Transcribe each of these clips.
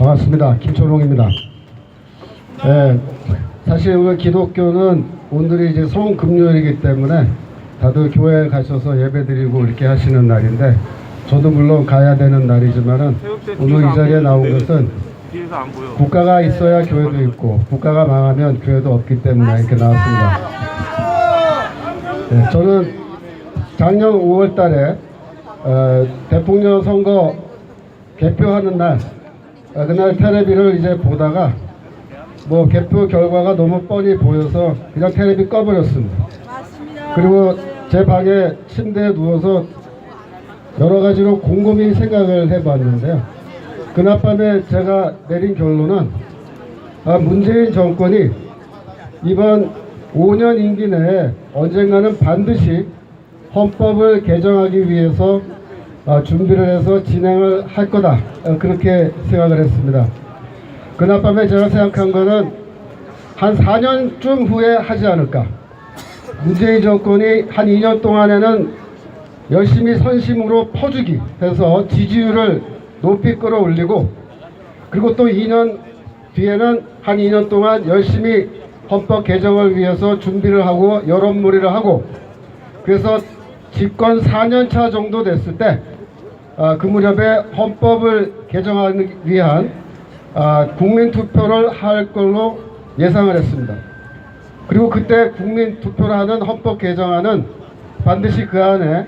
반갑습니다. 김초롱입니다. 사실 오늘 기독교는 오늘이 이제 성금요일이기 때문에 다들 교회에 가셔서 예배드리고 이렇게 하시는 날인데, 저도 물론 가야 되는 날이지만은 오늘 이 자리에 나온 것은 국가가 있어야 교회도 있고 국가가 망하면 교회도 없기 때문에 이렇게 나왔습니다. 저는 작년 5월 달에 대통령 선거 개표하는 날, 그날 텔레비를 이제 보다가 뭐 개표 결과가 너무 뻔히 보여서 그냥 텔레비 꺼버렸습니다. 그리고 제 방에 침대에 누워서 여러 가지로 곰곰이 생각을 해봤는데요. 그날 밤에 제가 내린 결론은 문재인 정권이 이번 5년 임기 내에 언젠가는 반드시 헌법을 개정하기 위해서 준비를 해서 진행을 할 거다, 그렇게 생각을 했습니다. 그날 밤에 제가 생각한 거는 한 4년쯤 후에 하지 않을까. 문재인 정권이 한 2년 동안에는 열심히 선심으로 퍼주기 해서 지지율을 높이 끌어올리고, 그리고 또 2년 뒤에는 한 2년 동안 열심히 헌법 개정을 위해서 준비를 하고 여론몰이를 하고, 그래서 집권 4년차 정도 됐을 때 그 무렵에 헌법을 개정하기 위한 국민투표를 할 걸로 예상을 했습니다. 그리고 그때 국민투표를 하는 헌법 개정안은 반드시 그 안에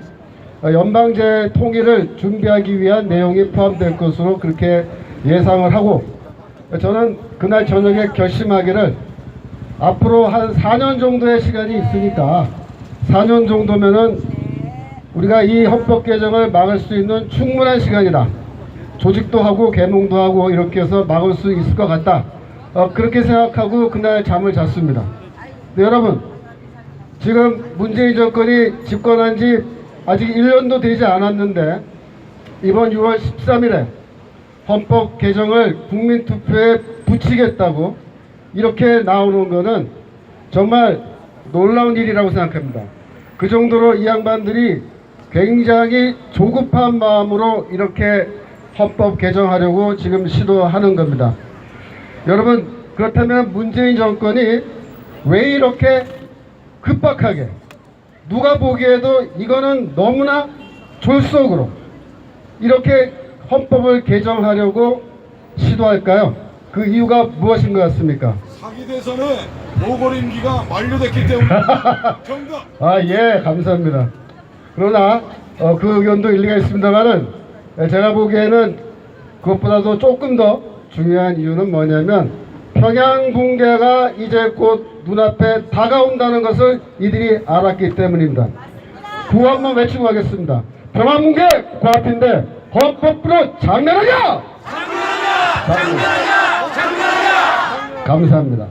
연방제 통일을 준비하기 위한 내용이 포함될 것으로 그렇게 예상을 하고, 저는 그날 저녁에 결심하기를 앞으로 한 4년 정도의 시간이 있으니까 4년 정도면은 우리가 이 헌법 개정을 막을 수 있는 충분한 시간이다. 조직도 하고 계몽도 하고 이렇게 해서 막을 수 있을 것 같다. 그렇게 생각하고 그날 잠을 잤습니다. 네, 여러분, 지금 문재인 정권이 집권한 지 아직 1년도 되지 않았는데 이번 6월 13일에 헌법 개정을 국민투표에 붙이겠다고 이렇게 나오는 거는 정말 놀라운 일이라고 생각합니다. 그 정도로 이 양반들이 굉장히 조급한 마음으로 이렇게 헌법 개정하려고 지금 시도하는 겁니다. 여러분, 그렇다면 문재인 정권이 왜 이렇게 급박하게, 누가 보기에도 이거는 너무나 졸속으로 이렇게 헌법을 개정하려고 시도할까요? 그 이유가 무엇인 것 같습니까? 사기 대선에 모골 임기가 만료됐기 때문에. 정답. 예, 감사합니다. 그러나 그 의견도 일리가 있습니다만은, 제가 보기에는 그것보다도 조금 더 중요한 이유는 뭐냐면, 평양 붕괴가 이제 곧 눈앞에 다가온다는 것을 이들이 알았기 때문입니다. 구호 한번 외치고 가겠습니다. 평양 붕괴 코앞인데 헌법으로 장난하냐! 장난하냐! 감사합니다.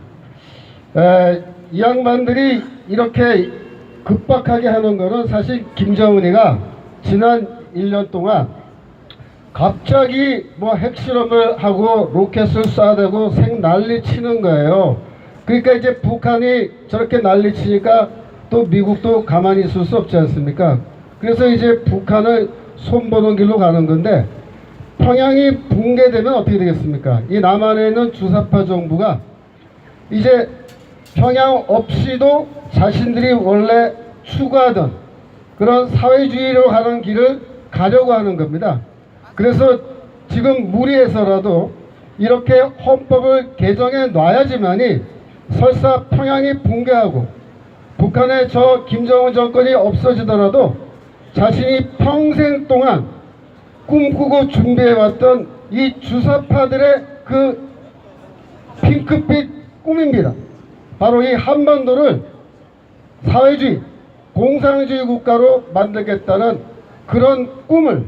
이 양반들이 이렇게 급박하게 하는 거는 사실 김정은이가 지난 1년 동안 갑자기 뭐 핵실험을 하고 로켓을 쏴대고 생난리 치는 거예요. 그러니까 이제 북한이 저렇게 난리 치니까 또 미국도 가만히 있을 수 없지 않습니까? 그래서 이제 북한을 손보는 길로 가는 건데, 평양이 붕괴되면 어떻게 되겠습니까? 이 남한에 있는 주사파 정부가 이제 평양 없이도 자신들이 원래 추구하던 그런 사회주의로 가는 길을 가려고 하는 겁니다. 그래서 지금 무리해서라도 이렇게 헌법을 개정해 놔야지만이 설사 평양이 붕괴하고 북한의 저 김정은 정권이 없어지더라도 자신이 평생 동안 꿈꾸고 준비해왔던 이 주사파들의 그 핑크빛 꿈입니다. 바로 이 한반도를 사회주의, 공산주의 국가로 만들겠다는 그런 꿈을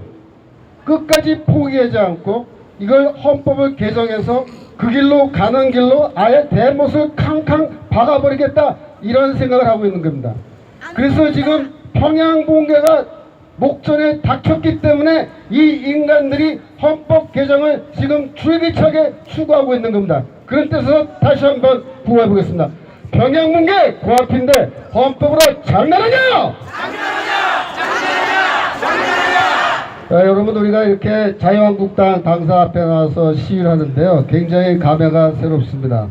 끝까지 포기하지 않고 이걸 헌법을 개정해서 그 길로 가는 길로 아예 대못을 캉캉 박아버리겠다, 이런 생각을 하고 있는 겁니다. 그래서 지금 평양 붕괴가 목전에 닥쳤기 때문에 이 인간들이 헌법 개정을 지금 줄기차게 추구하고 있는 겁니다. 그런 뜻에서 다시 한번 구호해 보겠습니다. 평양 붕괴 코앞인데 헌법으로 장난하냐! 장난하냐! 장난하냐! 장난하냐! 여러분 우리가 이렇게 자유한국당 당사 앞에 나와서 시위를 하는데요. 굉장히 감회가 새롭습니다.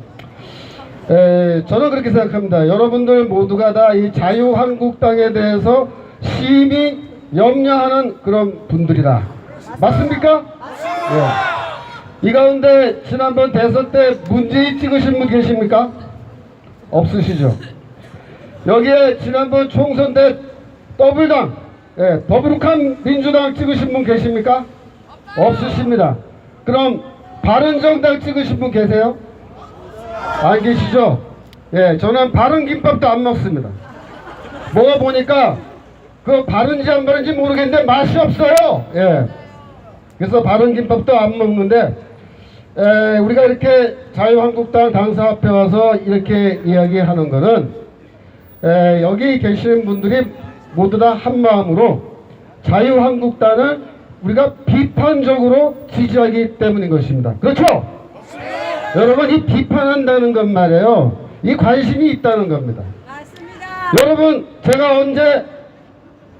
저는 그렇게 생각합니다. 여러분들 모두가 다 이 자유한국당에 대해서 심히 염려하는 그런 분들이다. 맞습니까? 이 가운데 지난번 대선 때 문재인 찍으신 분 계십니까? 없으시죠? 여기에 지난번 총선 때 더블당, 더불어한 민주당 찍으신 분 계십니까? 없으십니다. 그럼 바른정당 찍으신 분 계세요? 안 계시죠? 저는 바른김밥도 안 먹습니다. 먹어 보니까 그 바른지 안 바른지 모르겠는데 맛이 없어요. 그래서 바른김밥도 안 먹는데, 우리가 이렇게 자유한국당 당사 앞에 와서 이렇게 이야기하는 거는, 여기 계시는 분들이 모두 다 한마음으로 자유한국당을 우리가 비판적으로 지지하기 때문인 것입니다. 그렇죠? 여러분, 이 비판한다는 것 말이에요. 이 관심이 있다는 겁니다. 맞습니다. 여러분, 제가 언제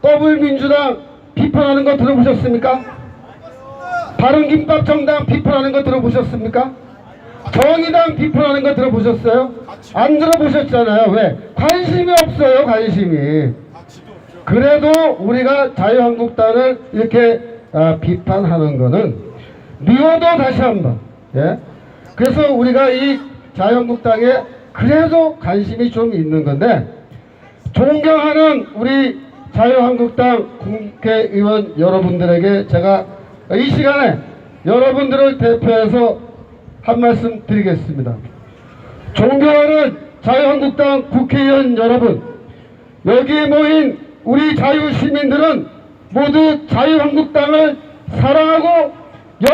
더불민주당 비판하는 거 들어보셨습니까? 바른김밥 정당 비판하는 거 들어보셨습니까? 정의당 비판하는 거 들어보셨어요? 안 들어보셨잖아요. 왜? 관심이 없어요. 관심이. 그래도 우리가 자유한국당을 이렇게 비판하는 거는 미워도 다시 한번, 그래서 우리가 이 자유한국당에 그래도 관심이 좀 있는 건데, 존경하는 우리 자유한국당 국회의원 여러분들에게 제가 이 시간에 여러분들을 대표해서 한 말씀 드리겠습니다. 존경하는 자유한국당 국회의원 여러분, 여기에 모인 우리 자유시민들은 모두 자유한국당을 사랑하고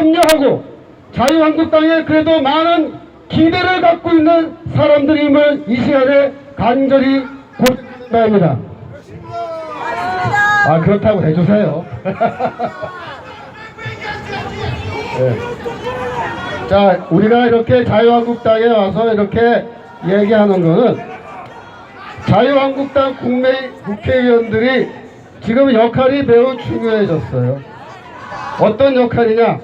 염려하고 자유한국당에 그래도 많은 기대를 갖고 있는 사람들임을 이 시간에 간절히 고백합니다. 그렇다고 해주세요. 자, 우리가 이렇게 자유한국당에 와서 이렇게 얘기하는 거는 자유한국당 국회의원들이 지금 역할이 매우 중요해졌어요. 어떤 역할이냐?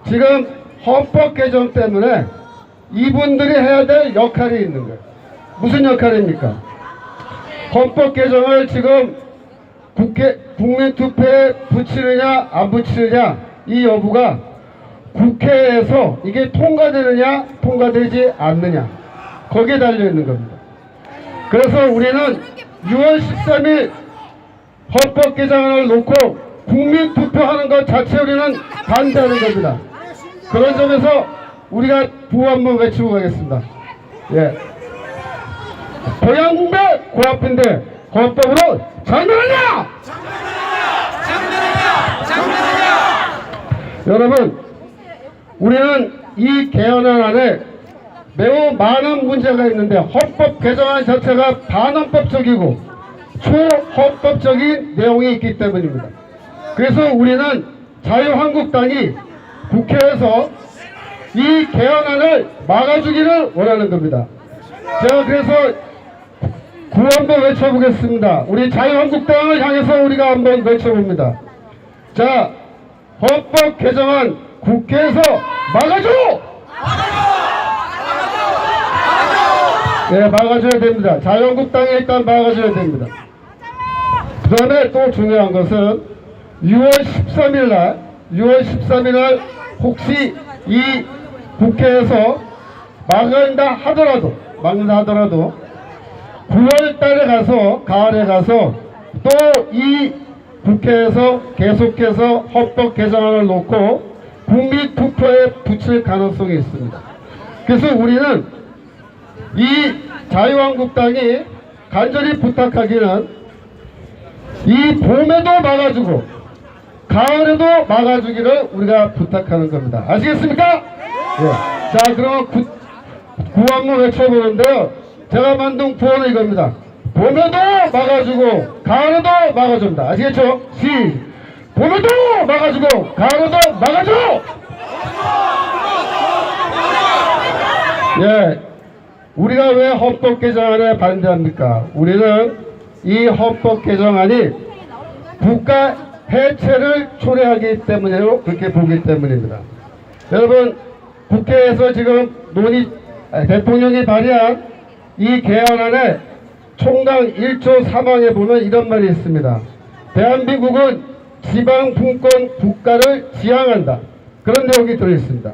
지금 헌법 개정 때문에 이분들이 해야 될 역할이 있는 거예요. 무슨 역할입니까? 헌법 개정을 지금 국민투표에 붙이느냐 안 붙이느냐 이 여부가 국회에서 이게 통과되느냐 통과되지 않느냐 거기에 달려있는 겁니다. 그래서 우리는 6월 13일 헌법 개정안을 놓고 국민투표하는 것 자체 우리는 반대하는 겁니다. 그런 점에서 우리가 구호 한번 외치고 가겠습니다. 고향군대 고앞인데 헌법으로 장난하냐! 여러분, 우리는 이 개헌안 안에 매우 많은 문제가 있는데 헌법 개정안 자체가 반헌법적이고 초헌법적인 내용이 있기 때문입니다. 그래서 우리는 자유한국당이 국회에서 이 개헌안을 막아주기를 원하는 겁니다. 제가 그래서 구호 한번 외쳐보겠습니다. 우리 자유한국당을 향해서 우리가 한번 외쳐봅니다. 자, 헌법 개정안 국회에서 막아줘! 막아줘야 됩니다. 자유한국당이 일단 막아줘야 됩니다. 그 다음에 또 중요한 것은 6월 13일 날 혹시 이 국회에서 막는다 하더라도 9월 달에 가서 가을에 가서 또 이 국회에서 계속해서 헌법 개정안을 놓고 국민투표에 붙일 가능성이 있습니다. 그래서 우리는 이 자유한국당이 간절히 부탁하기는 이 봄에도 막아주고 가을에도 막아주기를 우리가 부탁하는 겁니다. 아시겠습니까? 자, 그럼 구호 한번 외쳐보는데요. 제가 만든 구호는 이겁니다. 봄에도 막아주고 가을에도 막아줍니다. 아시겠죠? 봄에도 막아주고 가을에도 막아줘! 우리가 왜 헌법 개정안에 반대합니까? 우리는 이 헌법 개정안이 국가 해체를 초래하기 때문이에요. 그렇게 보기 때문입니다. 여러분, 국회에서 지금 대통령이 발의한 이 개헌안에 총당 1조 3항에 보면 이런 말이 있습니다. 대한민국은 지방분권 국가를 지향한다. 그런 내용이 들어있습니다.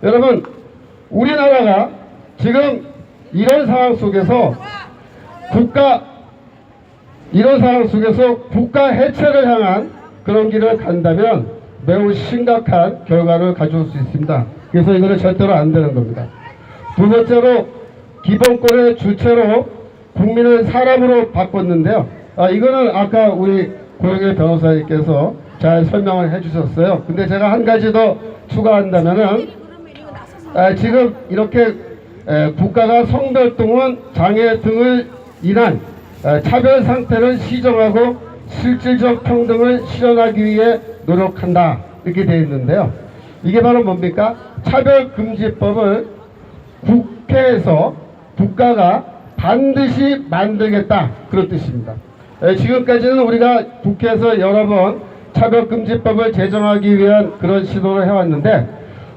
여러분, 우리나라가 지금 이런 상황 속에서 국가 해체를 향한 그런 길을 간다면 매우 심각한 결과를 가져올 수 있습니다. 그래서 이거는 절대로 안 되는 겁니다. 두 번째로, 기본권의 주체로 국민을 사람으로 바꿨는데요. 이거는 아까 우리 고영애 변호사님께서 잘 설명을 해주셨어요. 근데 제가 한 가지 더 추가한다면은, 지금 이렇게 국가가 성별동원 장애 등을 인한 차별 상태를 시정하고 실질적 평등을 실현하기 위해 노력한다. 이렇게 되어 있는데요. 이게 바로 뭡니까? 차별금지법을 국회에서 국가가 반드시 만들겠다. 그런 뜻입니다. 지금까지는 우리가 국회에서 여러 번 차별금지법을 제정하기 위한 그런 시도를 해왔는데,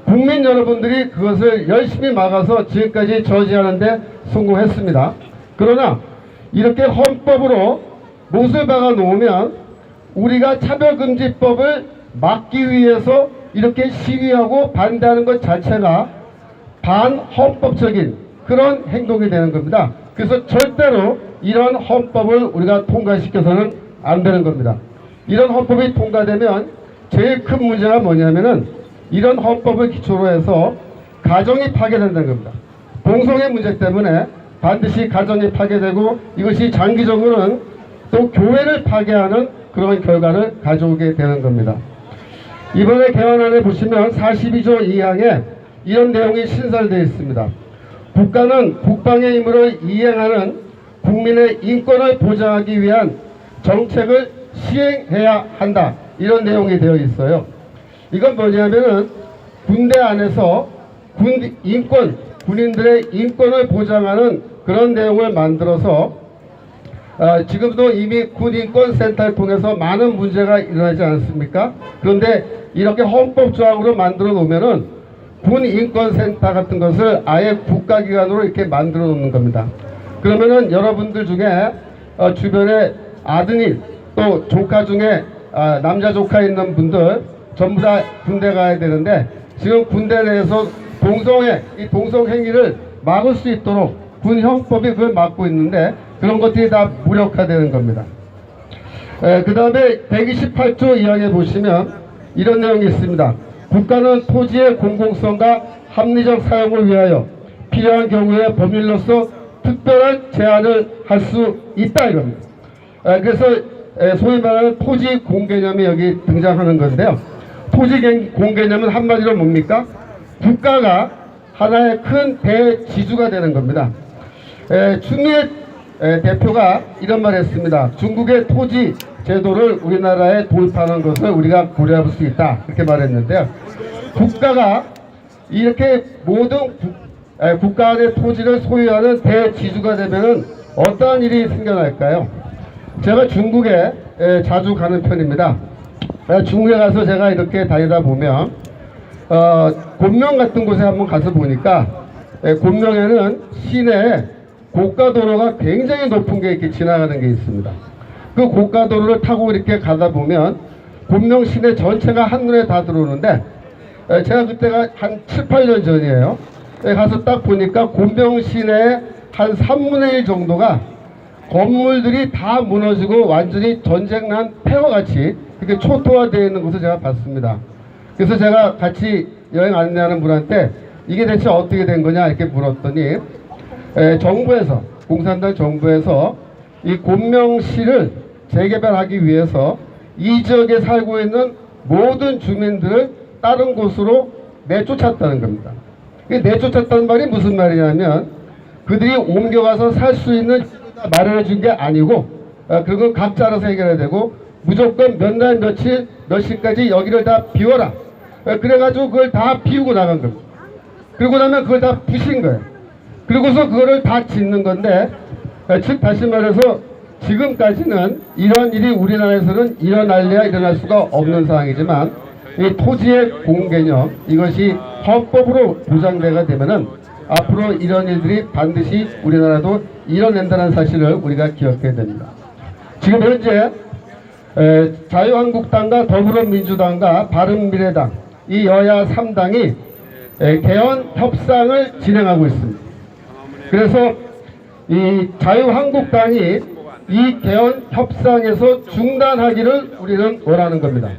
국민 여러분들이 그것을 열심히 막아서 지금까지 저지하는 데 성공했습니다. 그러나 이렇게 헌법으로 못을 박아 놓으면 우리가 차별금지법을 막기 위해서 이렇게 시위하고 반대하는 것 자체가 반헌법적인 그런 행동이 되는 겁니다. 그래서 절대로 이런 헌법을 우리가 통과시켜서는 안 되는 겁니다. 이런 헌법이 통과되면 제일 큰 문제가 뭐냐면은, 이런 헌법을 기초로 해서 가정이 파괴된다는 겁니다. 동성애 문제 때문에 반드시 가정이 파괴되고, 이것이 장기적으로는 또 교회를 파괴하는 그런 결과를 가져오게 되는 겁니다. 이번에 개헌안에 보시면 42조 2항에 이런 내용이 신설되어 있습니다. 국가는 국방의 임무를 이행하는 국민의 인권을 보장하기 위한 정책을 시행해야 한다. 이런 내용이 되어 있어요. 이건 뭐냐면은, 군대 안에서 군인들의 인권을 보장하는 그런 내용을 만들어서, 지금도 이미 군인권센터를 통해서 많은 문제가 일어나지 않습니까? 그런데 이렇게 헌법조항으로 만들어 놓으면은 군인권센터 같은 것을 아예 국가기관으로 이렇게 만들어 놓는 겁니다. 그러면은 여러분들 중에 주변에 아드님 또 조카 중에 남자 조카 있는 분들 전부 다 군대 가야 되는데, 지금 군대 내에서 이 동성행위를 막을 수 있도록 군형법이 그걸 막고 있는데, 그런 것들이 다 무력화되는 겁니다. 그 다음에 128조 2항에 보시면 이런 내용이 있습니다. 국가는 토지의 공공성과 합리적 사용을 위하여 필요한 경우에 법률로서 특별한 제한을 할 수 있다 이겁니다. 그래서 소위 말하는 토지 공개념이 여기 등장하는 건데요. 토지 공개념은 한마디로 뭡니까? 국가가 하나의 큰 대지주가 되는 겁니다. 추미애 대표가 이런 말을 했습니다. 중국의 토지 제도를 우리나라에 도입하는 것을 우리가 고려할 수 있다. 이렇게 말했는데요. 국가가 이렇게 모든 국가 안의 토지를 소유하는 대지주가 되면은 어떠한 일이 생겨날까요? 제가 중국에 자주 가는 편입니다. 중국에 가서 제가 이렇게 다니다 보면 곤명 같은 곳에 한번 가서 보니까 곤명에는 시내에 고가도로가 굉장히 높은 게 이렇게 지나가는 게 있습니다. 그 고가도로를 타고 이렇게 가다 보면 곤명 시내 전체가 한눈에 다 들어오는데, 제가 그때가 한 7, 8년 전이에요. 가서 딱 보니까 곤명 시내의 한 3분의 1 정도가 건물들이 다 무너지고 완전히 전쟁난 폐허같이 이렇게 초토화되어 있는 것을 제가 봤습니다. 그래서 제가 같이 여행 안내하는 분한테 이게 대체 어떻게 된 거냐 이렇게 물었더니, 정부에서, 공산당 정부에서 이 곤명시를 재개발하기 위해서 이 지역에 살고 있는 모든 주민들을 다른 곳으로 내쫓았다는 겁니다. 내쫓았다는 말이 무슨 말이냐면, 그들이 옮겨가서 살 수 있는 마련해 준 게 아니고, 그건 각자 알아서 해결해야 되고, 무조건 몇 날 며칠 몇 시까지 여기를 다 비워라. 그래가지고 그걸 다 비우고 나간 겁니다. 그러고 나면 그걸 다 부신 거예요. 그리고서 그거를 다 짓는 건데, 즉 다시 말해서 지금까지는 이런 일이 우리나라에서는 일어날래야 일어날 수가 없는 상황이지만 이 토지의 공개념 이것이 헌법으로 보장되가 되면은 앞으로 이런 일들이 반드시 우리나라도 일어난다는 사실을 우리가 기억해야 됩니다. 지금 현재 자유한국당과 더불어민주당과 바른미래당 이 여야 3당이 개헌 협상을 진행하고 있습니다. 그래서 이 자유한국당이 이 개헌 협상에서 중단하기를 우리는 원하는 겁니다.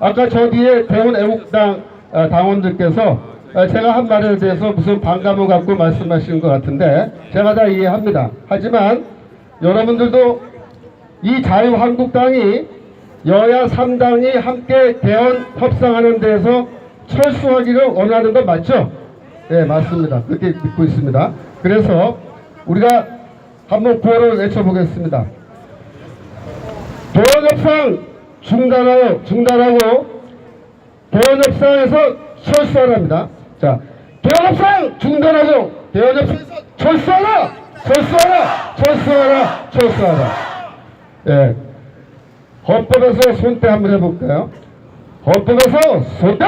아까 저 뒤에 대원애국당 당원들께서 제가 한 말에 대해서 무슨 반감을 갖고 말씀하시는 것 같은데 제가 다 이해합니다. 하지만 여러분들도 이 자유한국당이 여야 3당이 함께 개헌 협상하는 데에서 철수하기를 원하는 건 맞죠? 네, 맞습니다. 그렇게 믿고 있습니다. 그래서 우리가 한번 구호를 외쳐보겠습니다. 개헌협상 중단하고 개헌협상에서 철수하랍니다. 자, 개헌협상 중단하고 개헌협상에서 철수하라! 예, 헌법에서 손대 한번 해볼까요? 헌법에서 손대!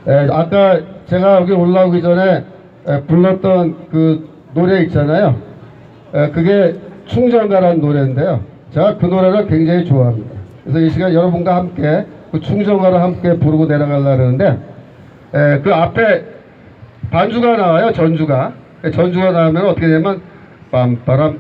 예, 아까 제가 여기 올라오기 전에 불렀던 그 노래 있잖아요. 그게 충정가라는 노래인데요. 제가 그 노래를 굉장히 좋아합니다. 그래서 이 시간 여러분과 함께 그 충정가를 함께 부르고 내려가려고 하는데 그 앞에 반주가 나와요. 전주가 나오면 어떻게 되냐면 빰빠람